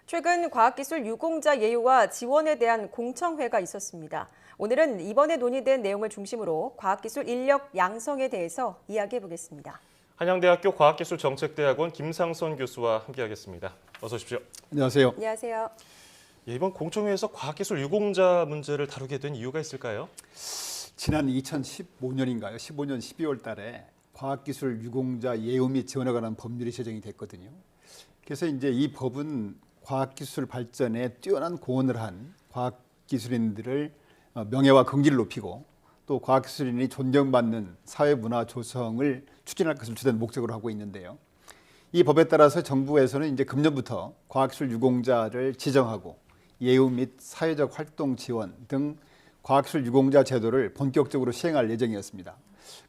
최근 과학기술 유공자 예우와 지원에 대한 공청회가 있었습니다. 오늘은 이번에 논의된 내용을 중심으로 과학기술 인력 양성에 대해서 이야기해 보겠습니다. 한양대학교 과학기술정책대학원 김상선 교수와 함께하겠습니다. 어서 오십시오. 안녕하세요. 안녕하세요. 이번 공청회에서 과학기술 유공자 문제를 다루게 된 이유가 있을까요? 지난 2015년인가요? 15년 12월 달에 과학기술 유공자 예우 및 지원에 관한 법률이 제정이 됐거든요. 그래서 이제 이 법은 과학기술 발전에 뛰어난 공헌을 한 과학기술인들을 명예와 긍지를 높이고 또 과학기술인이 존경받는 사회문화 조성을 추진할 것을 주된 목적으로 하고 있는데요. 이 법에 따라서 정부에서는 이제 금년부터 과학기술 유공자를 지정하고 예우 및 사회적 활동 지원 등 과학기술 유공자 제도를 본격적으로 시행할 예정이었습니다.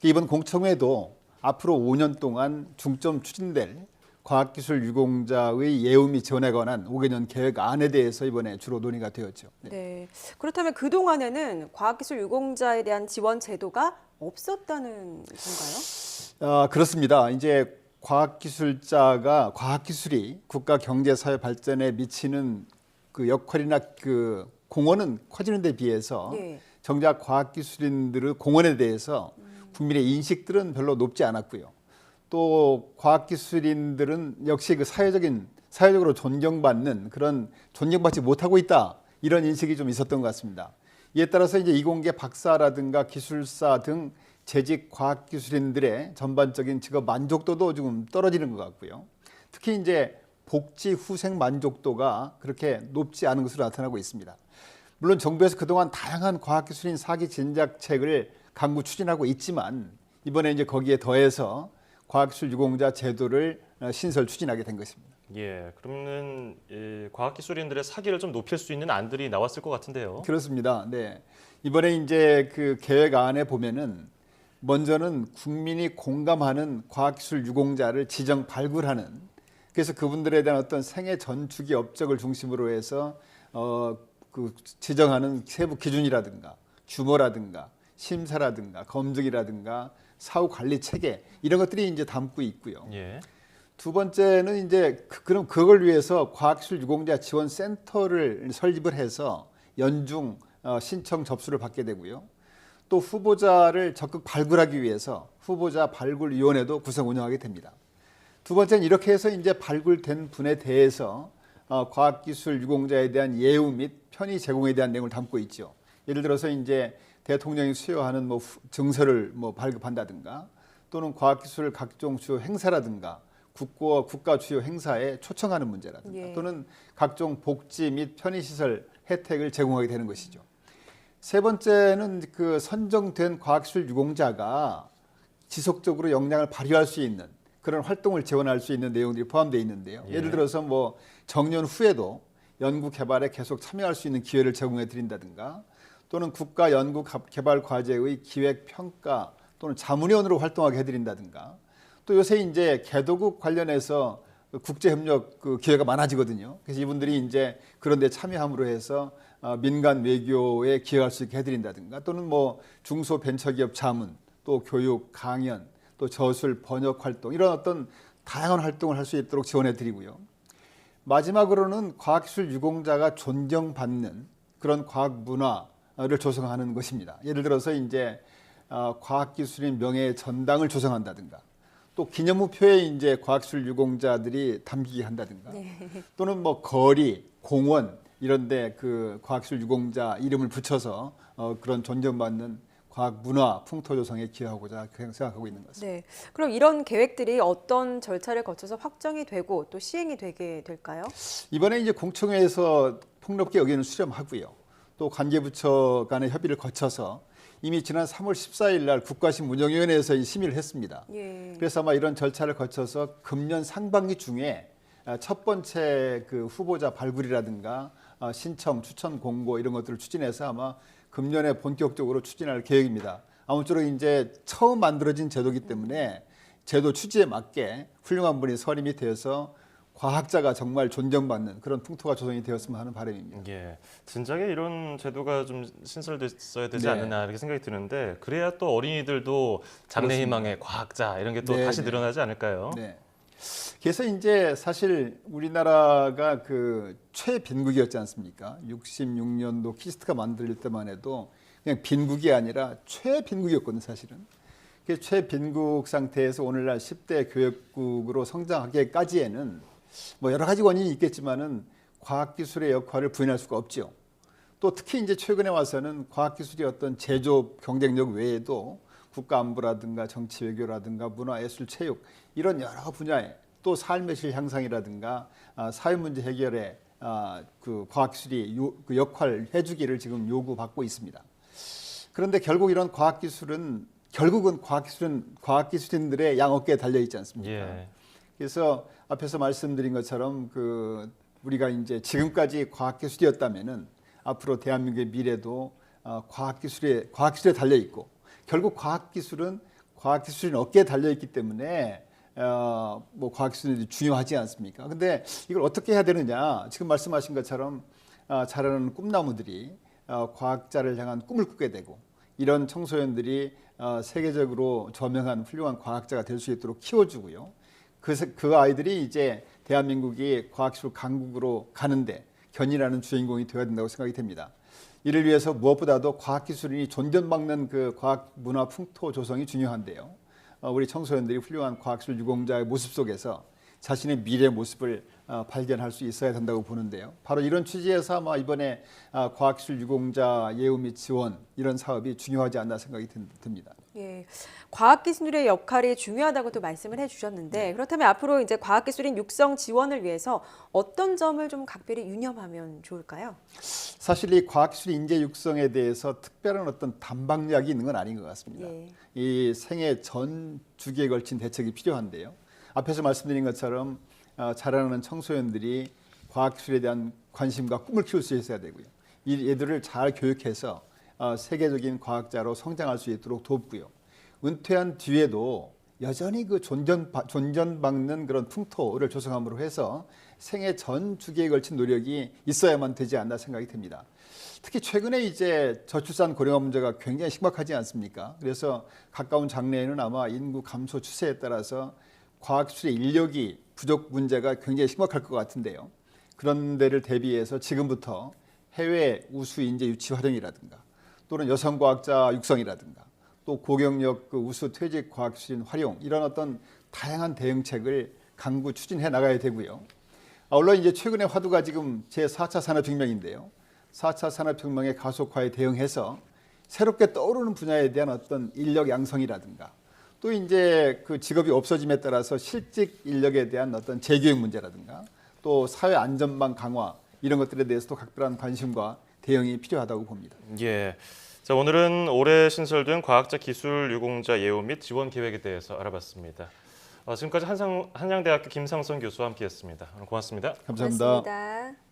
이번 공청회도 앞으로 5년 동안 중점 추진될 과학기술 유공자의 예우 및 지원에 관한 5개년 계획안에 대해서 이번에 주로 논의가 되었죠. 네. 그렇다면 그동안에는 과학기술 유공자에 대한 지원 제도가 없었다는 건가요? 그렇습니다. 이제 과학기술자가 과학기술이 국가 경제 사회 발전에 미치는 그 역할이나 그 공헌은 커지는 데 비해서 네. 정작 과학기술인들의 공헌에 대해서 국민의 인식들은 별로 높지 않았고요. 또 과학기술인들은 역시 그 사회적으로 존경받는 그런 존경받지 못하고 있다 이런 인식이 좀 있었던 것 같습니다. 이에 따라서 이제 이공계 박사라든가 기술사 등 재직 과학기술인들의 전반적인 직업 만족도도 좀 떨어지는 것 같고요. 특히 이제 복지 후생 만족도가 그렇게 높지 않은 것으로 나타나고 있습니다. 물론 정부에서 그동안 다양한 과학기술인 사기 진작책을 강구 추진하고 있지만 이번에 이제 거기에 더해서 과학기술 유공자 제도를 신설 추진하게 된 것입니다. 예, 그러면 과학기술인들의 사기를 좀 높일 수 있는 안들이 나왔을 것 같은데요. 그렇습니다. 네. 이번에 이제 그 계획안에 보면은 먼저는 국민이 공감하는 과학기술 유공자를 지정 발굴하는 그래서 그분들에 대한 어떤 생애 전주기 업적을 중심으로 해서 그 지정하는 세부 기준이라든가 규모라든가 심사라든가 검증이라든가 사후 관리 체계 이런 것들이 이제 담고 있고요. 예. 두 번째는 이제 그럼 그걸 위해서 과학기술 유공자 지원 센터를 설립을 해서 연중 신청 접수를 받게 되고요. 또 후보자를 적극 발굴하기 위해서 후보자 발굴위원회도 구성 운영하게 됩니다. 두 번째는 이렇게 해서 이제 발굴된 분에 대해서 과학기술 유공자에 대한 예우 및 편의 제공에 대한 내용을 담고 있죠. 예를 들어서 이제 대통령이 수여하는 뭐 증서를 뭐 발급한다든가 또는 과학기술 각종 주요 행사라든가 국가 주요 행사에 초청하는 문제라든가 예. 또는 각종 복지 및 편의시설 혜택을 제공하게 되는 것이죠. 세 번째는 그 선정된 과학기술 유공자가 지속적으로 역량을 발휘할 수 있는 그런 활동을 지원할 수 있는 내용들이 포함되어 있는데요. 예. 예를 들어서 뭐 정년 후에도 연구 개발에 계속 참여할 수 있는 기회를 제공해 드린다든가 또는 국가 연구 개발 과제의 기획 평가 또는 자문위원으로 활동하게 해드린다든가 또 요새 이제 개도국 관련해서 국제 협력 그 기회가 많아지거든요. 그래서 이분들이 이제 그런 데 참여함으로 해서 민간 외교에 기여할 수 있게 해드린다든가 또는 뭐 중소벤처기업 자문 또 교육 강연 또 저술 번역 활동 이런 어떤 다양한 활동을 할 수 있도록 지원해 드리고요. 마지막으로는 과학기술 유공자가 존경받는 그런 과학 문화를 조성하는 것입니다. 예를 들어서 이제 과학기술인 명예 전당을 조성한다든가 또 기념우표에 이제 과학기술 유공자들이 담기게 한다든가 또는 뭐 거리, 공원 이런데 그 과학기술 유공자 이름을 붙여서 그런 존경받는 과학 문화 풍토 조성에 기여하고자 생각하고 있는 것입니다. 네. 그럼 이런 계획들이 어떤 절차를 거쳐서 확정이 되고 또 시행이 되게 될까요? 이번에 이제 공청회에서 폭넓게 의견을 수렴하고요. 또 관계부처 간의 협의를 거쳐서 이미 지난 3월 14일 날 국가신문정위원회에서 심의를 했습니다. 예. 그래서 아마 이런 절차를 거쳐서 금년 상반기 중에 첫 번째 그 후보자 발굴이라든가 신청, 추천 공고 이런 것들을 추진해서 아마 금년에 본격적으로 추진할 계획입니다. 아무쪼록 이제 처음 만들어진 제도이기 때문에 제도 취지에 맞게 훌륭한 분이 선임이 되어서 과학자가 정말 존경받는 그런 풍토가 조성이 되었으면 하는 바람입니다. 예, 진작에 이런 제도가 좀 신설됐어야 되지 네. 않느냐 이렇게 생각이 드는데 그래야 또 어린이들도 장래희망의 과학자 이런 게 또 네, 다시 네. 늘어나지 않을까요? 네. 그래서 이제 사실 우리나라가 그 최빈국이었지 않습니까? 66년도 키스트가 만들릴 때만 해도 그냥 빈국이 아니라 최빈국이었거든요, 사실은. 그 최빈국 상태에서 오늘날 10대 교역국으로 성장하기까지에는 뭐 여러 가지 원인이 있겠지만은 과학기술의 역할을 부인할 수가 없죠. 또 특히 이제 최근에 와서는 과학기술이 어떤 제조 경쟁력 외에도 국가안보라든가 정치 외교라든가 문화 예술 체육 이런 여러 분야에 또 삶의 질 향상이라든가 사회 문제 해결에 그 과학기술이 그 역할 해주기를 지금 요구받고 있습니다. 그런데 결국 이런 과학기술은 결국은 과학기술인들의 양어깨에 달려 있지 않습니까? 예. 그래서 앞에서 말씀드린 것처럼 그 우리가 이제 지금까지 과학기술이었다면은 앞으로 대한민국의 미래도 과학기술에 달려 있고 결국 과학기술인 어깨에 달려 있기 때문에 뭐 과학기술이 중요하지 않습니까? 근데 이걸 어떻게 해야 되느냐? 지금 말씀하신 것처럼 자라는 꿈나무들이 과학자를 향한 꿈을 꾸게 되고 이런 청소년들이 세계적으로 저명한 훌륭한 과학자가 될 수 있도록 키워주고요. 그 아이들이 이제 대한민국이 과학기술 강국으로 가는데 견인하는 주인공이 되어야 된다고 생각이 됩니다. 이를 위해서 무엇보다도 과학기술인이 존전받는 그 과학 문화 풍토 조성이 중요한데요. 우리 청소년들이 훌륭한 과학기술 유공자의 모습 속에서 자신의 미래 모습을 발견할 수 있어야 된다고 보는데요. 바로 이런 취지에서 아마 이번에 과학기술 유공자 예우 및 지원 이런 사업이 중요하지 않나 생각이 듭니다. 예, 과학기술의 역할이 중요하다고 또 말씀을 해주셨는데 그렇다면 앞으로 이제 과학기술인 육성 지원을 위해서 어떤 점을 좀 각별히 유념하면 좋을까요? 사실 이 과학기술 인재 육성에 대해서 특별한 어떤 단박약이 있는 건 아닌 것 같습니다. 예. 이 생애 전 주기에 걸친 대책이 필요한데요. 앞에서 말씀드린 것처럼 자라나는 청소년들이 과학기술에 대한 관심과 꿈을 키울 수 있어야 되고요. 이 애들을 잘 교육해서 세계적인 과학자로 성장할 수 있도록 돕고요. 은퇴한 뒤에도 여전히 그 존전받는 그런 풍토를 조성함으로 해서 생애 전 주기에 걸친 노력이 있어야만 되지 않나 생각이 듭니다. 특히 최근에 이제 저출산 고령화 문제가 굉장히 심각하지 않습니까? 그래서 가까운 장래에는 아마 인구 감소 추세에 따라서 과학기술의 인력이 부족 문제가 굉장히 심각할 것 같은데요. 그런 데를 대비해서 지금부터 해외 우수 인재 유치 활용이라든가 또는 여성 과학자 육성이라든가 또 고경력 그 우수 퇴직 과학기술인 활용 이런 어떤 다양한 대응책을 강구 추진해 나가야 되고요. 물론 이제 최근의 화두가 지금 제4차 산업혁명인데요. 4차 산업혁명의 가속화에 대응해서 새롭게 떠오르는 분야에 대한 어떤 인력 양성이라든가 또 이제 그 직업이 없어짐에 따라서 실직 인력에 대한 어떤 재교육 문제라든가 또 사회 안전망 강화 이런 것들에 대해서도 각별한 관심과 대응이 필요하다고 봅니다. 예. 자, 오늘은 올해 신설된 과학자 기술 유공자 예우 및 지원 계획에 대해서 알아봤습니다. 지금까지 한양대학교 김상선 교수와 함께했습니다. 고맙습니다. 감사합니다. 고맙습니다.